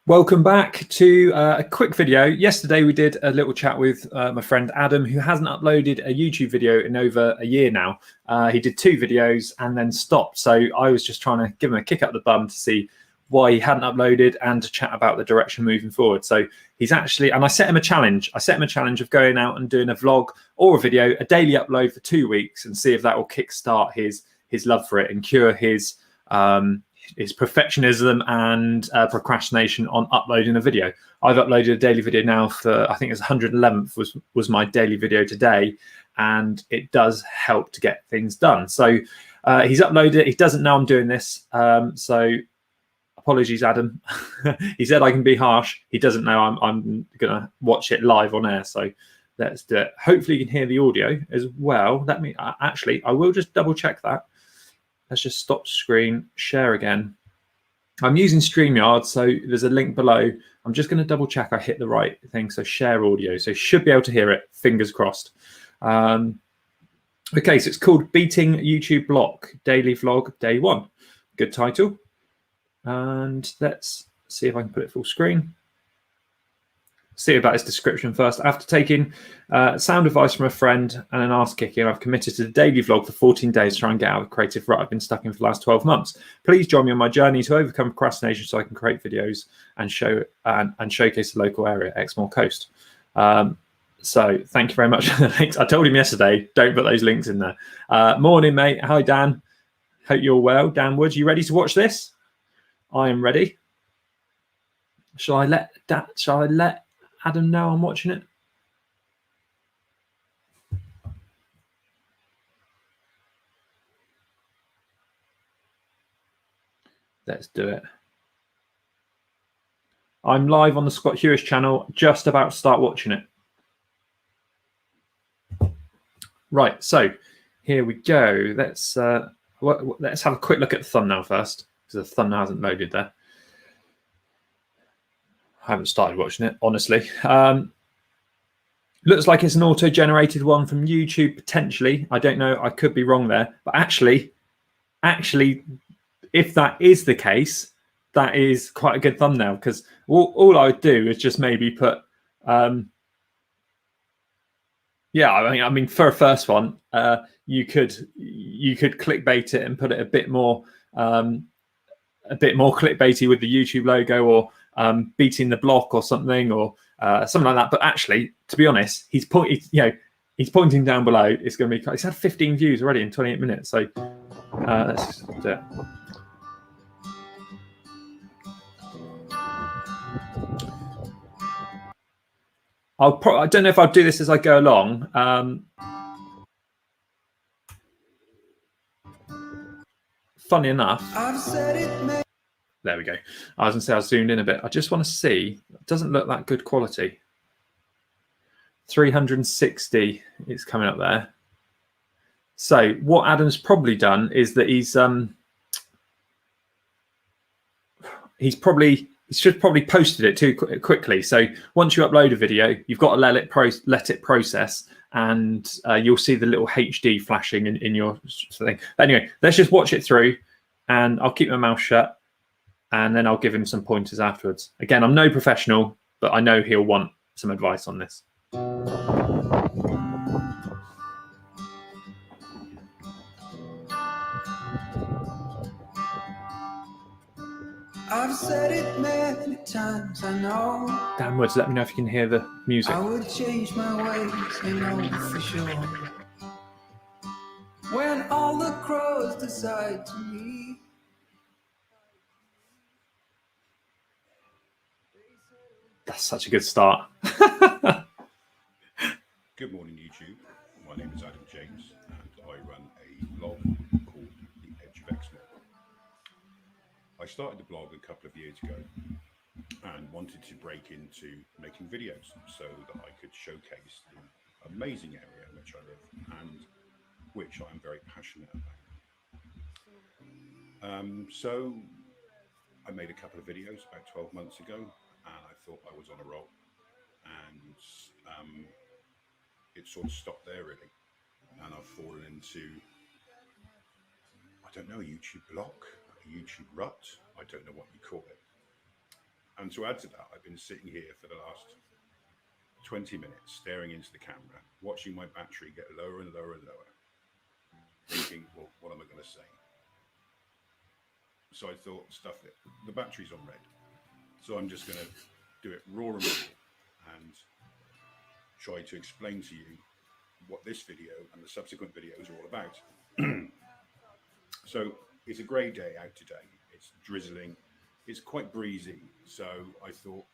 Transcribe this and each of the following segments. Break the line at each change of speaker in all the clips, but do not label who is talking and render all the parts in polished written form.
Welcome back to a quick video. Yesterday we did a little chat with my friend Adam, who hasn't uploaded a YouTube video in over a year now. He did 2 videos and then stopped. So I was just trying to give him a kick up the bum to see why he hadn't uploaded and to chat about the direction moving forward. So he's actually, and I set him a challenge. I set him a challenge of going out and doing a vlog or a video, a daily upload for 2 weeks, and see if that will kickstart his love for it and cure his perfectionism and procrastination on uploading a video. I've uploaded a daily video now for, I think it's 111th was my daily video today, and it does help to get things done. So he's uploaded it. He doesn't know I'm doing this, so apologies, Adam. He said I can be harsh. He doesn't know I'm gonna watch it live on air, so let's do it. Hopefully you can hear the audio as well. Let me actually, I will just double check that. Let's just stop screen, share again. I'm using StreamYard, so there's a link below. I'm just going to double check I hit the right thing. So share audio. So you should be able to hear it, fingers crossed. Okay, so it's called Beating YouTube Block, Daily Vlog, Day 1. Good title. And let's see if I can put it full screen. See about his description first. After taking sound advice from a friend and an arse kicking, I've committed to the daily vlog for 14 days to try and get out of the creative rut I've been stuck in for the last 12 months. Please join me on my journey to overcome procrastination so I can create videos and showcase the local area, Exmoor Coast. So thank you very much for the links. I told him yesterday, don't put those links in there. Morning, mate. Hi, Dan. Hope you're well. Dan Woods, you ready to watch this? I am ready. Shall I let Adam know I'm watching it? Let's do it. I'm live on the Scott Hughes channel, just about to start watching it. Right, so here we go. Let's have a quick look at the thumbnail first, because the thumbnail hasn't loaded there. I haven't started watching it, honestly. Looks like it's an auto-generated one from YouTube, potentially. I don't know. I could be wrong there. But actually, if that is the case, that is quite a good thumbnail, because all I would do is just maybe put, yeah, I mean, for a first one, you could clickbait it and put it a bit more clickbaity with the YouTube logo, or beating the block or something, or something like that. But actually, to be honest, he's pointing down below. It's going to be. He's had 15 views already in 28 minutes. So let's do it. I don't know if I'll do this as I go along. Funny enough. There we go. I was going to say I zoomed in a bit. I just want to see. It doesn't look that good quality. 360 is coming up there. So what Adam's probably done is that he should probably posted it too quickly. So once you upload a video, you've got to let it process, and you'll see the little HD flashing in your thing. But anyway, let's just watch it through, and I'll keep my mouth shut, and then I'll give him some pointers afterwards. Again, I'm no professional, but I know he'll want some advice on this. I've said it many times, I know. Dan Woods, let me know if you can hear the music. I would change my ways, I know for sure. When all the crows decide to leave. That's such a good start.
Good morning, YouTube. My name is Adam James, and I run a blog called The Edge of Exmoor. I started the blog a couple of years ago and wanted to break into making videos so that I could showcase the amazing area in which I live and which I'm very passionate about. So I made a couple of videos about 12 months ago, and I thought I was on a roll, and it sort of stopped there really, and I've fallen into, I don't know, a YouTube block, a YouTube rut, I don't know what you call it. And to add to that, I've been sitting here for the last 20 minutes, staring into the camera, watching my battery get lower and lower and lower, thinking, well, what am I going to say? So I thought, stuff it. The battery's on red. So I'm just going to do it raw and raw and try to explain to you what this video and the subsequent videos are all about. So it's a grey day out today. It's drizzling. It's quite breezy. So I thought,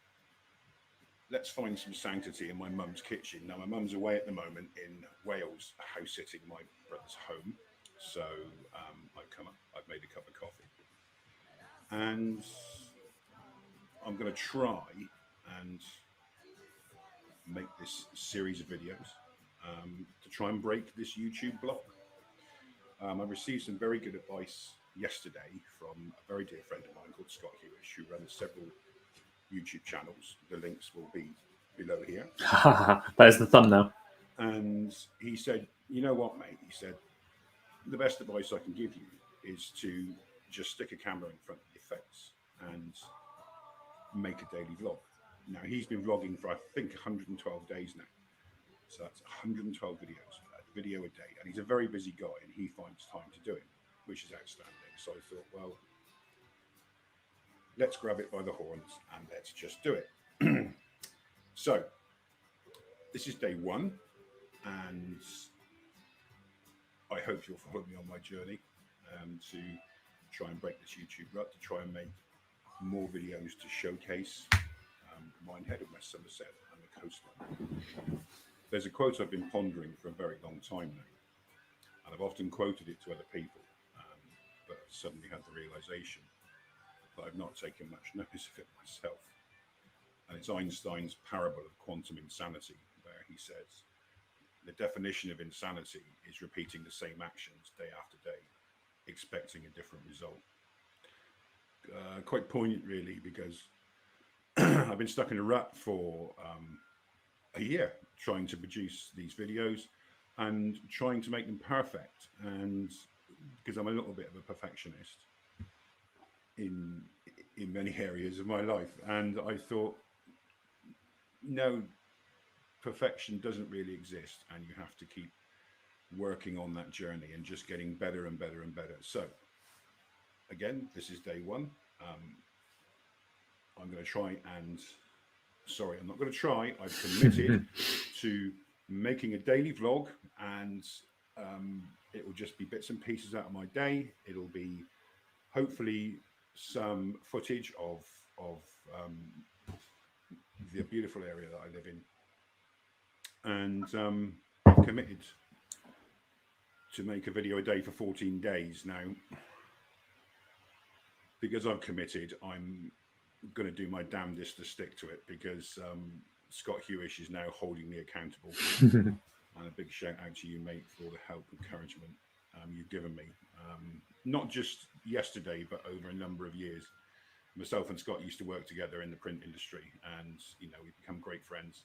let's find some sanctity in my mum's kitchen. Now, my mum's away at the moment in Wales, house sitting my brother's home. So I've come up, I've made a cup of coffee. And I'm going to try and make this series of videos to try and break this YouTube block. I received some very good advice yesterday from a very dear friend of mine called Scott Hewish, who runs several YouTube channels. The links will be below here.
There's the thumbnail.
And he said, you know what, mate? He said, the best advice I can give you is to just stick a camera in front of your face and make a daily vlog. Now, he's been vlogging for, I think, 112 days now. So that's 112 videos, a video a day. And he's a very busy guy, and he finds time to do it, which is outstanding. So I thought, well, let's grab it by the horns and let's just do it. So this is day one, and I hope you'll follow me on my journey to try and break this YouTube rut, to try and make more videos to showcase Minehead of West Somerset and the coastline. There's a quote I've been pondering for a very long time now, and I've often quoted it to other people, but suddenly had the realization that I've not taken much notice of it myself. And it's Einstein's parable of quantum insanity, where he says, the definition of insanity is repeating the same actions day after day, expecting a different result. Quite poignant, really, because I've been stuck in a rut for a year trying to produce these videos and trying to make them perfect. And because I'm a little bit of a perfectionist in many areas of my life, and I thought, no, perfection doesn't really exist, and you have to keep working on that journey and just getting better and better and better. So again, this is day one. I'm going to try and, sorry, I'm not going to try. I've committed to making a daily vlog, and it will just be bits and pieces out of my day. It'll be hopefully some footage of the beautiful area that I live in, and I'm committed to make a video a day for 14 days. Now, because I've committed, I'm going to do my damnedest to stick to it, because Scott Hewish is now holding me accountable. And a big shout out to you, mate, for all the help and encouragement you've given me. Not just yesterday, but over a number of years. Myself and Scott used to work together in the print industry, and you know, we've become great friends.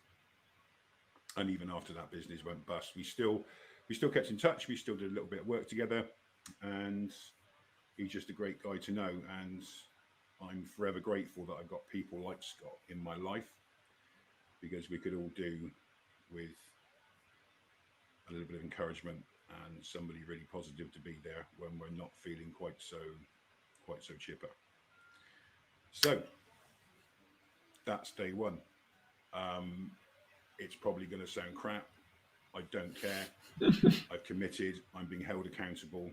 And even after that business went bust, we still kept in touch. We still did a little bit of work together, and he's just a great guy to know. And I'm forever grateful that I've got people like Scott in my life, because we could all do with a little bit of encouragement and somebody really positive to be there when we're not feeling quite so chipper. So that's day one. It's probably going to sound crap. I don't care. I've committed. I'm being held accountable.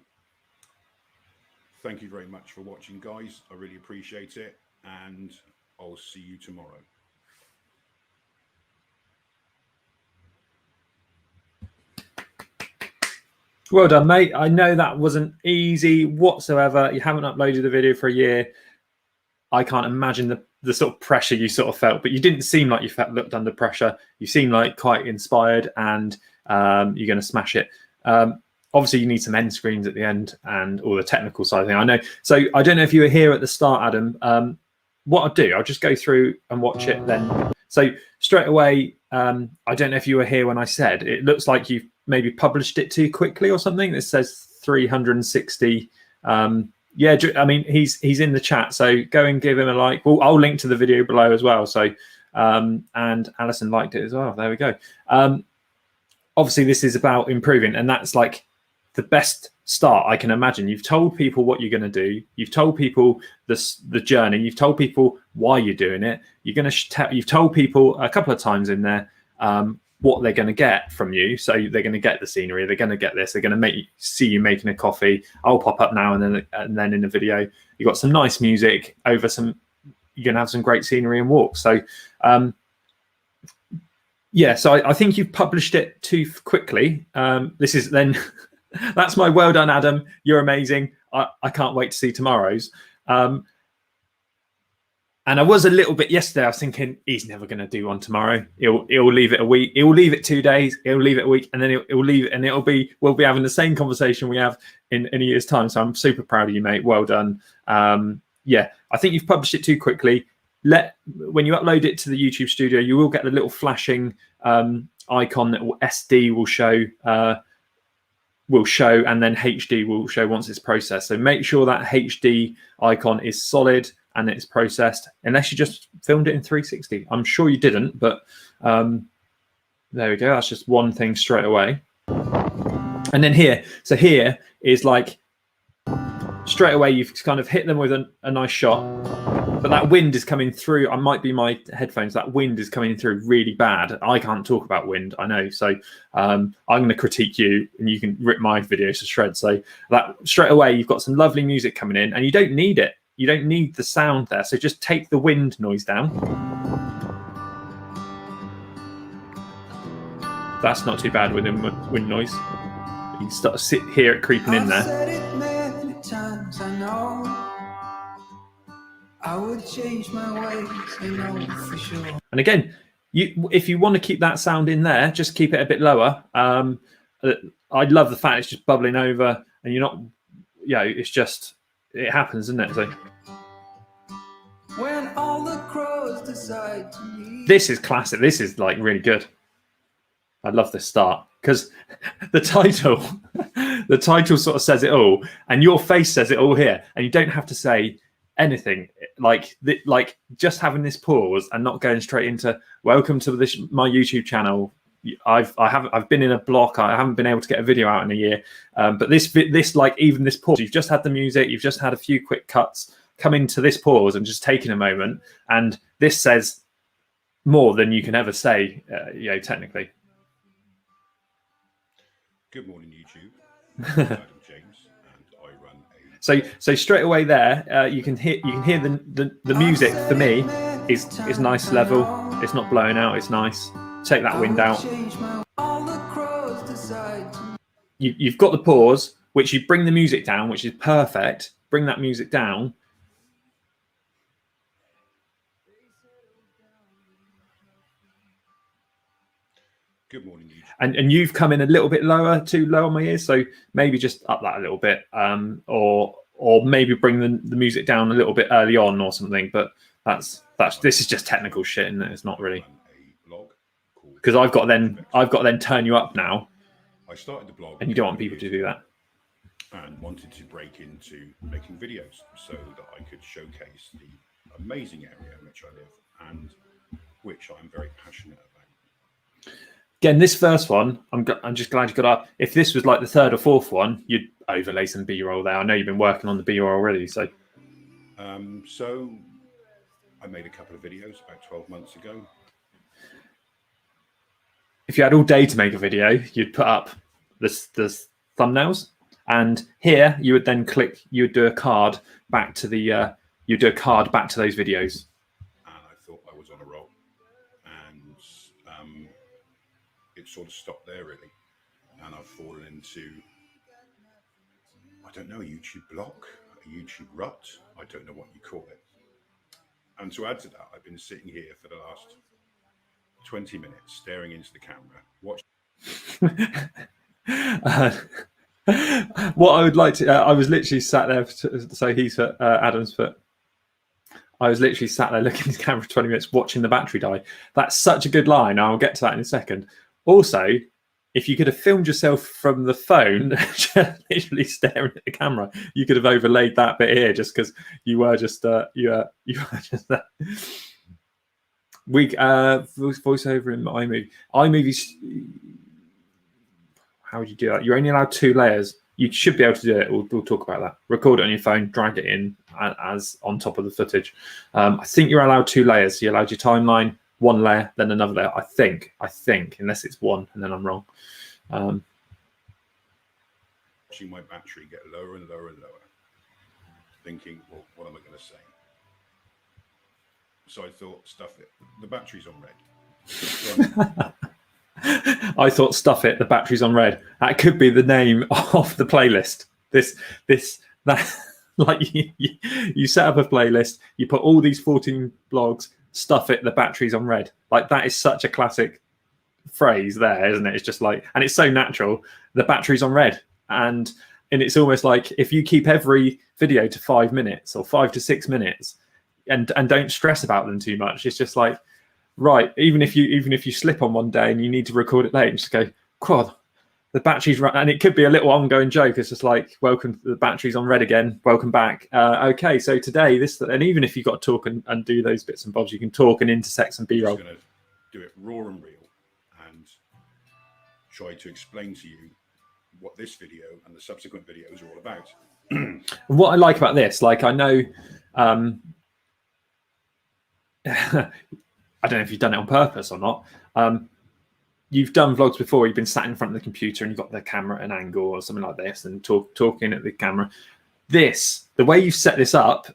Thank you very much for watching, guys. I really appreciate it, and I'll see you tomorrow.
Well done, mate. I know that wasn't easy whatsoever. You haven't uploaded a video for a year. I can't imagine the sort of pressure you sort of felt, but you didn't seem like you looked under pressure. You seem like quite inspired, and you're going to smash it. Obviously, you need some end screens at the end and all the technical side of thing. I know. So I don't know if you were here at the start, Adam. What I'll do, I'll just go through and watch it then. So straight away, I don't know if you were here when I said, it looks like you've maybe published it too quickly or something. It says 360 Yeah, I mean, he's in the chat, so go and give him a like. Well, I'll link to the video below as well. So, and Alison liked it as well. There we go. Obviously, this is about improving, and that's like the best start I can imagine. You've told people what you're going to do. You've told people the journey. You've told people why you're doing it. You're going to you've told people a couple of times in there what they're going to get from you. So they're going to get the scenery. They're going to get this. They're going to see you making a coffee. I'll pop up now and then in the video you've got some nice music over some. You're going to have some great scenery and walks. So yeah. So I think you've published it too quickly. This is then. That's my well done, Adam. You're amazing. I can't wait to see tomorrow's. And I was a little bit yesterday. I was thinking he's never going to do one tomorrow. He'll leave it a week. He'll leave it 2 days. He'll leave it a week, and then he'll leave it, and we'll be having the same conversation we have in a year's time. So I'm super proud of you, mate. Well done. Yeah, I think you've published it too quickly. When you upload it to the YouTube studio, you will get the little flashing icon that will SD will show. And then HD will show once it's processed. So make sure that HD icon is solid and it's processed, unless you just filmed it in 360. I'm sure you didn't, but there we go. That's just one thing straight away. And then here is like straight away you've kind of hit them with a nice shot, but that wind is coming through. I might be my headphones. That wind is coming through really bad. I can't talk about wind, I know. So I'm going to critique you, and you can rip my videos to shreds. So that straight away, you've got some lovely music coming in, and you don't need it. You don't need the sound there. So just take the wind noise down. That's not too bad with wind noise. You can start to hear it creeping in there.
Said it many times, I know. I would change my ways, I know for sure.
And again, if you want to keep that sound in there, just keep it a bit lower. I love the fact it's just bubbling over, and you're not, it's just, it happens, isn't it? So
when all the crows decide to leave.
This is classic. This is like really good. I love this start because the title sort of says it all, and your face says it all here, and you don't have to say anything. Like just having this pause and not going straight into welcome to my YouTube channel. I've been in a block. I haven't been able to get a video out in a year. But this like even this pause, you've just had the music, you've just had a few quick cuts, come into this pause and just taking a moment, and this says more than you can ever say, technically.
Good morning, YouTube. I'm Adam James, and I run a.
So straight away there, you can hear the music for me is nice level. It's not blowing out. It's nice. Take that wind out. You've got the pause, which you bring the music down, which is perfect. Bring that music down.
Good morning, YouTube.
And you've come in a little bit lower, too low on my ears. So maybe just up that a little bit, or maybe bring the music down a little bit early on or something. But this is just technical shit, and it's not really. Because I've got to then turn you up now.
I started the blog,
and you don't want people to do that.
And wanted to break into making videos so that I could showcase the amazing area in which I live and which I'm very passionate about.
Again, this first one, I'm just glad you got up. If this was like the third or fourth one, you'd overlay some B-roll there. I know you've been working on the B-roll already, so.
So I made a couple of videos about 12 months ago.
If you had all day to make a video, you'd put up the thumbnails, and here you would then you would do a card back to those videos.
And I thought I was on a roll, and it sort of stopped there really. And I've fallen into, I don't know, a YouTube block, a YouTube rut. I don't know what you call it. And to add to that, I've been sitting here for the last 20 minutes staring into the camera, watching.
What I would like to, I was literally sat there, so he's at Adam's foot. I was literally sat there looking at the camera for 20 minutes watching the battery die. That's such a good line. I'll get to that in a second. Also, if you could have filmed yourself from the phone, just literally staring at the camera, you could have overlaid that bit here, just because you were just you were just voiceover in iMovie. iMovie's, how would you do that? You're only allowed 2 layers. You should be able to do it. We'll talk about that. Record it on your phone, drag it in as on top of the footage. I think you're allowed 2 layers. So you're allowed your timeline, 1 layer, then another layer. I think, unless it's 1, and then I'm wrong.
Watching my battery get lower and lower and lower, thinking, well, what am I going to say? So I thought, stuff it. The battery's on red.
I thought, stuff it. The battery's on red. That could be the name of the playlist. That like you set up a playlist. You put all these 14 blogs. Stuff it. The battery's on red. Like, that is such a classic phrase there, isn't it? It's just like, and it's so natural. The battery's on red, and it's almost like if you keep every video to 5 minutes or 5 to 6 minutes, and don't stress about them too much. It's just like, right, even if you slip on one day and you need to record it late, and just go, quad, the battery's run, and it could be a little ongoing joke. It's just like, welcome, the battery's on red again. Welcome back. Okay, so today this, and even if you've got to talk and do those bits and bobs, you can talk and intersect some B-roll.
I'm just going to do it raw and real and try to explain to you what this video and the subsequent videos are all about.
What I like about this, like, I know, I don't know if you've done it on purpose or not. You've done vlogs before. You've been sat in front of the computer and you've got the camera at an angle or something like this, and talking at the camera. This, the way you've set this up,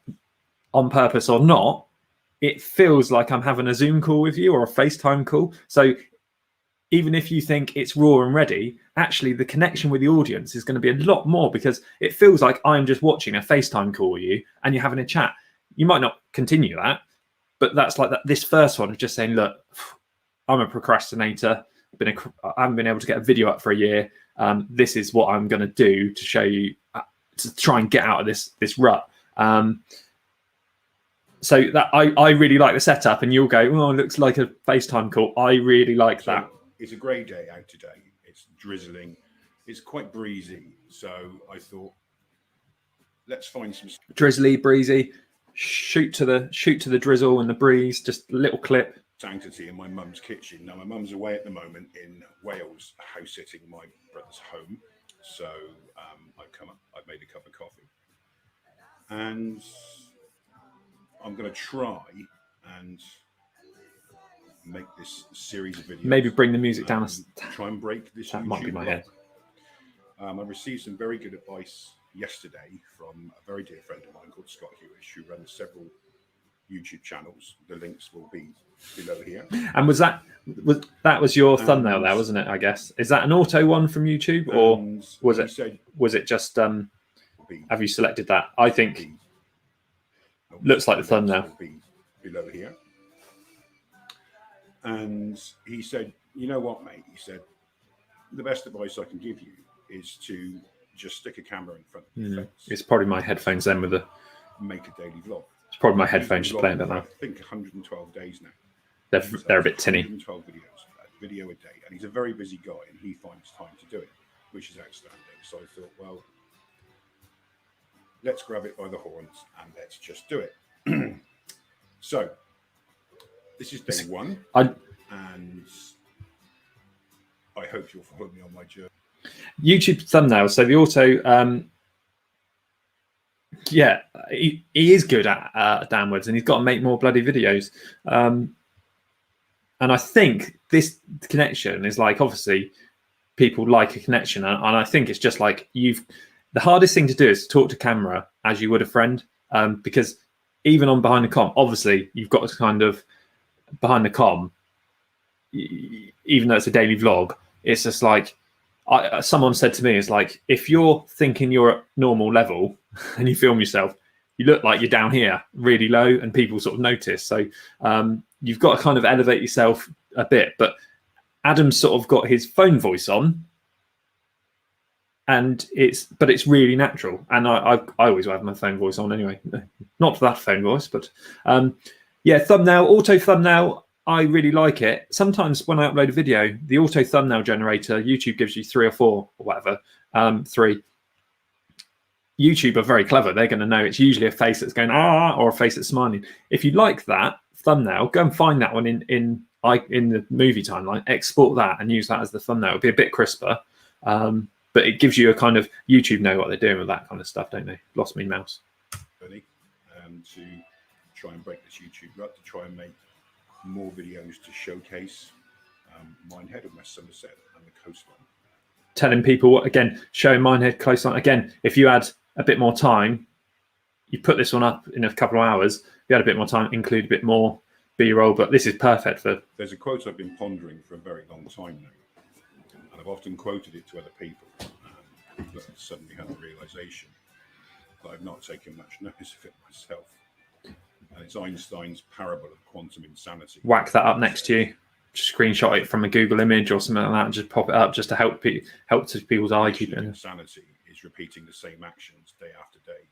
on purpose or not, it feels like I'm having a Zoom call with you or a FaceTime call. So even if you think it's raw and ready, actually the connection with the audience is going to be a lot more, because it feels like I'm just watching a FaceTime call with you and you're having a chat. You might not continue that, but that's like that. This first one of just saying, look, I'm a procrastinator. I haven't been able to get a video up for a year. This is what I'm going to do to show you, to try and get out of this rut. So that I really like the setup, and you'll go, oh, it looks like a FaceTime call. I really like that.
It's a grey day out today. It's drizzling. It's quite breezy. So I thought, let's find some
drizzly, breezy. Shoot to the drizzle and the breeze. Just a little clip.
Sanctity in my mum's kitchen. Now, my mum's away at the moment in Wales, house sitting my brother's home. So I've come up. I've made a cup of coffee, and I'm going to try and make this series of videos. Maybe
bring the music down.
Try and break this.
That might be my head.
I received some very good advice yesterday from a very dear friend of mine called Scott Hewish, who runs several YouTube channels. The links will be below here. And was that your thumbnail there, wasn't it? I guess, is that an auto one from YouTube, or was it just have you selected that? I think looks like the thumbnail. Will be below here. And he said, you know what, mate? He said, the best advice I can give you is to just stick a camera in front of your face. It's
probably my headphones then with the
make a daily vlog.
It's probably my headphones just playing that now.
I think 112 days now.
They're a bit tinny.
112 videos, a video a day. And he's a very busy guy, and he finds time to do it, which is outstanding. So I thought, well, let's grab it by the horns and let's just do it. So this is day one, and I hope you'll follow me on my journey.
YouTube thumbnail. So the auto, yeah, he is good at downwards, and he's got to make more bloody videos. And I think this connection is like, obviously people like a connection, and I think it's just like the hardest thing to do is to talk to camera as you would a friend, because even on behind the comm, obviously you've got to kind of behind the comm, even though it's a daily vlog, it's just like, someone said to me, it's like, if you're thinking you're at normal level and you film yourself, you look like you're down here really low, and people sort of notice. So you've got to kind of elevate yourself a bit. But Adam's sort of got his phone voice on, and it's really natural. And I always have my phone voice on anyway, not that phone voice, but yeah, thumbnail, auto thumbnail. I really like it. Sometimes when I upload a video, the auto thumbnail generator, YouTube gives you 3 or 4 or whatever, 3. YouTube are very clever. They're going to know it's usually a face that's going or a face that's smiling. If you like that thumbnail, go and find that one in the movie timeline, export that and use that as the thumbnail. It'll be a bit crisper, but it gives you a kind of, YouTube know what they're doing with that kind of stuff, don't they? Lost me mouse.
To try and break this YouTube rut, to try and make more videos to showcase Minehead of West Somerset and the coastline.
Telling people what, again, showing Minehead coastline. Again, if you had a bit more time, you put this one up in a couple of hours. If you had a bit more time, include a bit more B-roll, but this is perfect for.
There's a quote I've been pondering for a very long time now, and I've often quoted it to other people, but suddenly had the realization that I've not taken much notice of it myself. And it's Einstein's parable of quantum insanity.
Whack that up next to you. Just screenshot it from a Google image or something like that, and just pop it up just to help to people's eye keep it in.
Insanity is repeating the same actions day after day,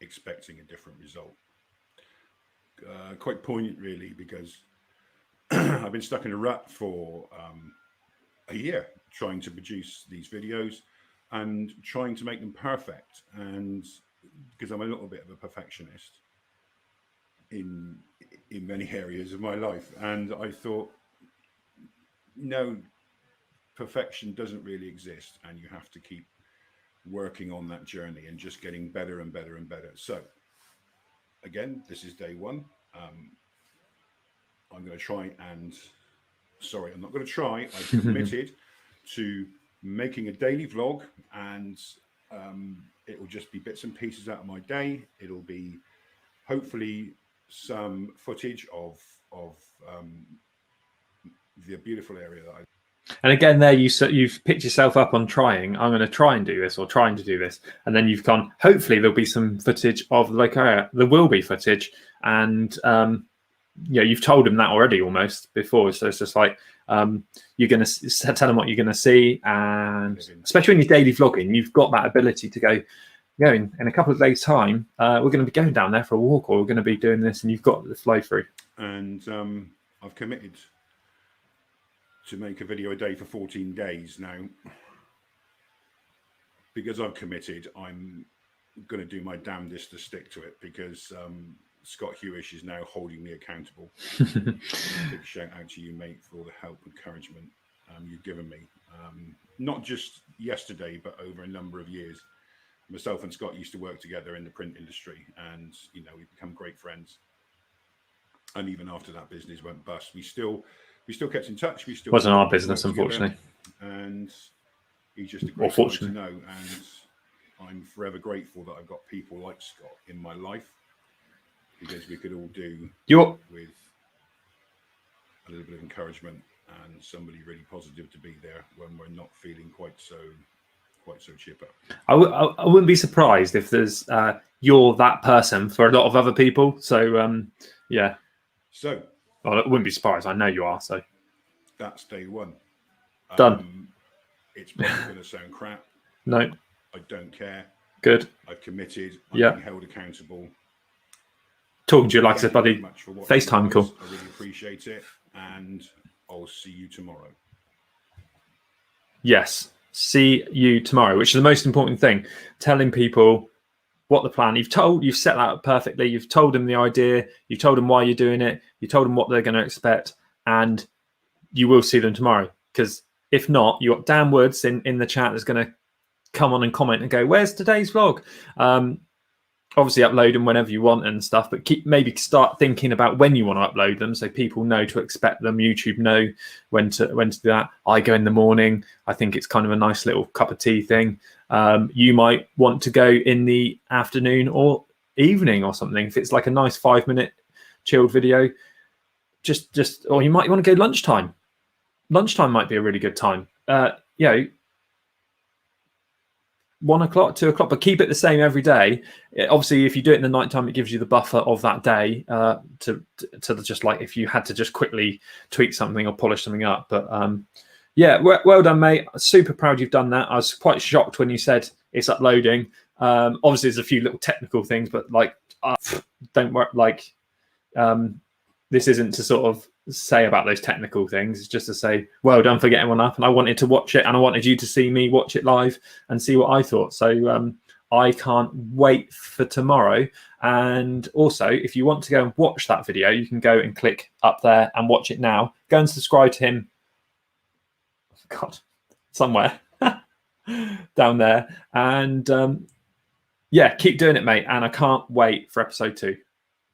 expecting a different result. Quite poignant, really, because I've been stuck in a rut for a year trying to produce these videos and trying to make them perfect. And because I'm a little bit of a perfectionist in many areas of my life, and I thought, no, perfection doesn't really exist, and you have to keep working on that journey and just getting better and better and better. So again, this is day one. I'm going to try and I'm not going to try. I've committed to making a daily vlog, and it will just be bits and pieces out of my day. It'll be hopefully some footage of the beautiful area that
and again, there you've picked yourself up on trying. I'm going to try and do this, or trying to do this, and then you've gone. Hopefully, there'll be some footage of the local area. There will be footage, and you've told them that already almost before. So it's just like you're going to tell them what you're going to see, and especially when you're daily vlogging, you've got that ability to go. In a couple of days' time, we're going to be going down there for a walk, or we're going to be doing this, and you've got the flow through.
And I've committed to make a video a day for 14 days now. Because I've committed, I'm going to do my damnedest to stick to it, because Scott Hewish is now holding me accountable. Big shout out to you, mate, for all the help and encouragement you've given me. Not just yesterday, but over a number of years. Myself and Scott used to work together in the print industry, and we've become great friends. And even after that business went bust, we still kept in touch. We still
wasn't our business, unfortunately.
And he's just a great guy to know. And I'm forever grateful that I've got people like Scott in my life, because we could all do with a little bit of encouragement and somebody really positive to be there when we're not feeling quite so chipper.
I wouldn't be surprised if there's you're that person for a lot of other people. So yeah.
So
I wouldn't be surprised. I know you are. So
that's day one.
Done.
It's probably going to sound crap.
No.
I don't care.
Good.
I've committed. I'm being held accountable.
Talking to you like I said, buddy. FaceTime call.
I really appreciate it, and I'll see you tomorrow.
Yes. See you tomorrow, which is the most important thing. Telling people what the plan. You've set that up perfectly. You've told them the idea. You've told them why you're doing it. You told them what they're going to expect, and you will see them tomorrow. Because if not, you got Dan Woods in the chat that's going to come on and comment and go, "Where's today's vlog?" Obviously, upload them whenever you want and stuff, but maybe start thinking about when you want to upload them, so people know to expect them. YouTube know when to do that. I go in the morning. I think it's kind of a nice little cup of tea thing. You might want to go in the afternoon or evening or something. If it's like a nice 5-minute chilled video, or you might want to go lunchtime. Lunchtime might be a really good time. 1 o'clock, 2 o'clock, but keep it the same every day. Obviously, if you do it in the nighttime, it gives you the buffer of that day to just like if you had to just quickly tweak something or polish something up. But yeah, well done, mate. Super proud you've done that. I was quite shocked when you said it's uploading. Obviously, there's a few little technical things, but like, don't worry. Like, this isn't to sort of say about those technical things. It's just to say, well done for getting one up, and I wanted to watch it, and I wanted you to see me watch it live and see what I thought. So I can't wait for tomorrow. And also, if you want to go and watch that video, you can go and click up there and watch it now. Go and subscribe to him. God, somewhere down there. And yeah, keep doing it, mate. And I can't wait for episode 2.